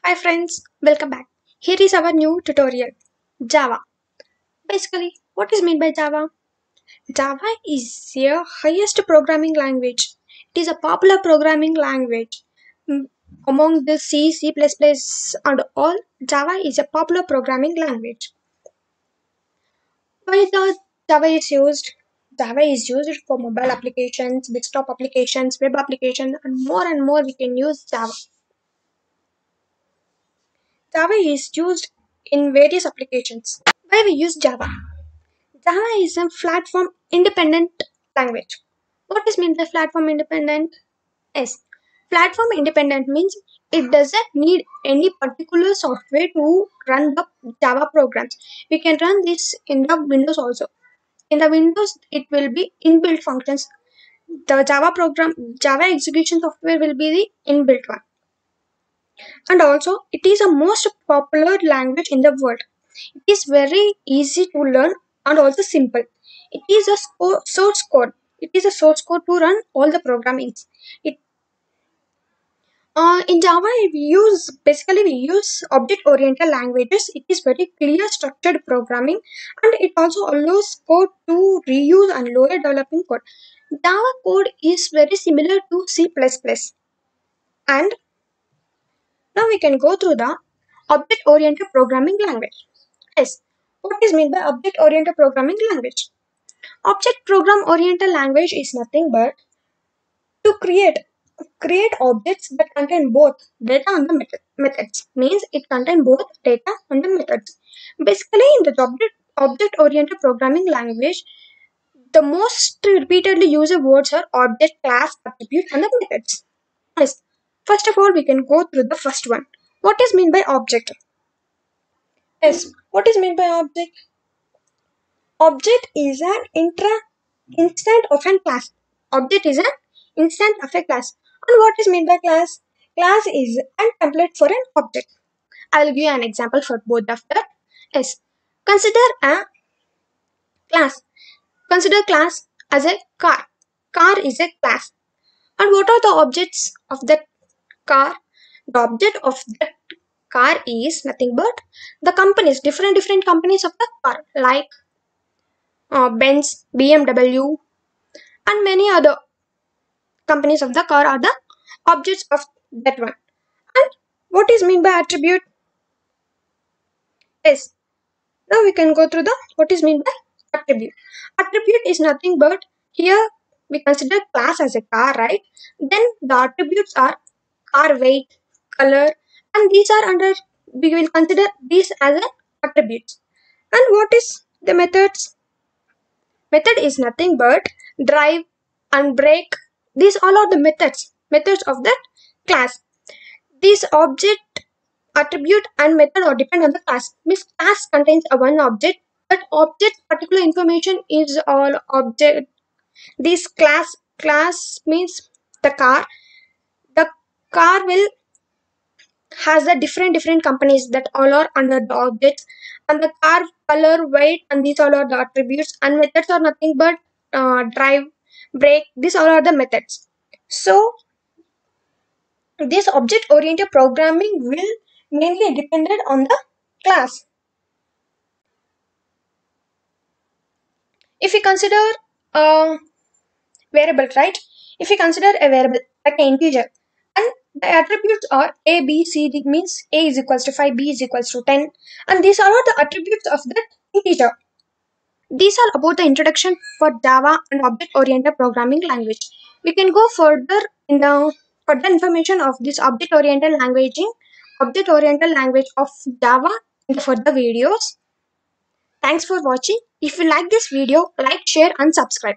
Hi friends, welcome back. Here is our new tutorial, Java. Basically, what is meant by Java? Java is a highest programming language. It is a popular programming language. Among the C, C++ and all, Java is a popular programming language. Why the Java is used? Java is used for mobile applications, desktop applications, web applications, and more we can use Java. Java is used in various applications. Why we use Java? Java is a platform independent language. What is meant by platform independent? Yes. Platform independent means it doesn't need any particular software to run the Java programs. We can run this in the Windows also. In the Windows, it will be inbuilt functions. The Java execution software will be the inbuilt one. And also, it is the most popular language in the world. It is very easy to learn and also simple. It is a source code. It is a source code to run all the programmings. In Java, we use object-oriented languages. It is very clear, structured programming, and it also allows code to reuse and lower developing code. Java code is very similar to C++, and now we can go through the object-oriented programming language. Yes, what is meant by object-oriented programming language? Object program oriented language is nothing but to create objects that contain both data and the methods. Means it contains both data and the methods. Basically, in the object oriented programming language, the most repeatedly used words are object, class, attribute, and the methods. Yes. First of all, we can go through the first one. What is meant by object? Yes. What is meant by object? Object is an instant of a class. Object is an instant of a class. And what is meant by class? Class is a template for an object. I will give you an example for both of that. Yes. Consider a class. Consider class as a car. Car is a class. And what are the objects of that car? The object of that car is nothing but the companies, different companies of the car, like Benz, BMW, and many other companies of the car are the objects of that one. And what is meant by attribute? Yes. Now we can go through the what is meant by attribute. Attribute is nothing but here we consider class as a car, right? Then the attributes are car weight, color, and these are under we will consider these as an attributes. And what is the methods? Method is nothing but drive and brake. These all are the methods of that class. These object, attribute, and method are depend on the class. Means class contains a one object. That object particular information is all object. This class means the car. The car will has the different companies that all are under the objects, and the car color weight and these all are the attributes, and methods are nothing but drive, brake. These all are the methods. So this object oriented programming will mainly dependent on the class. If we consider a variable, right? If we consider a variable like an integer, and the attributes are a, b, c, d, means a is equals to 5, b is equals to 10, and these are all the attributes of that integer. These are about the introduction for Java and object-oriented programming language. We can go further in the further information of this object-oriented language of Java in the further videos. Thanks for watching. If you like this video, like, share and subscribe.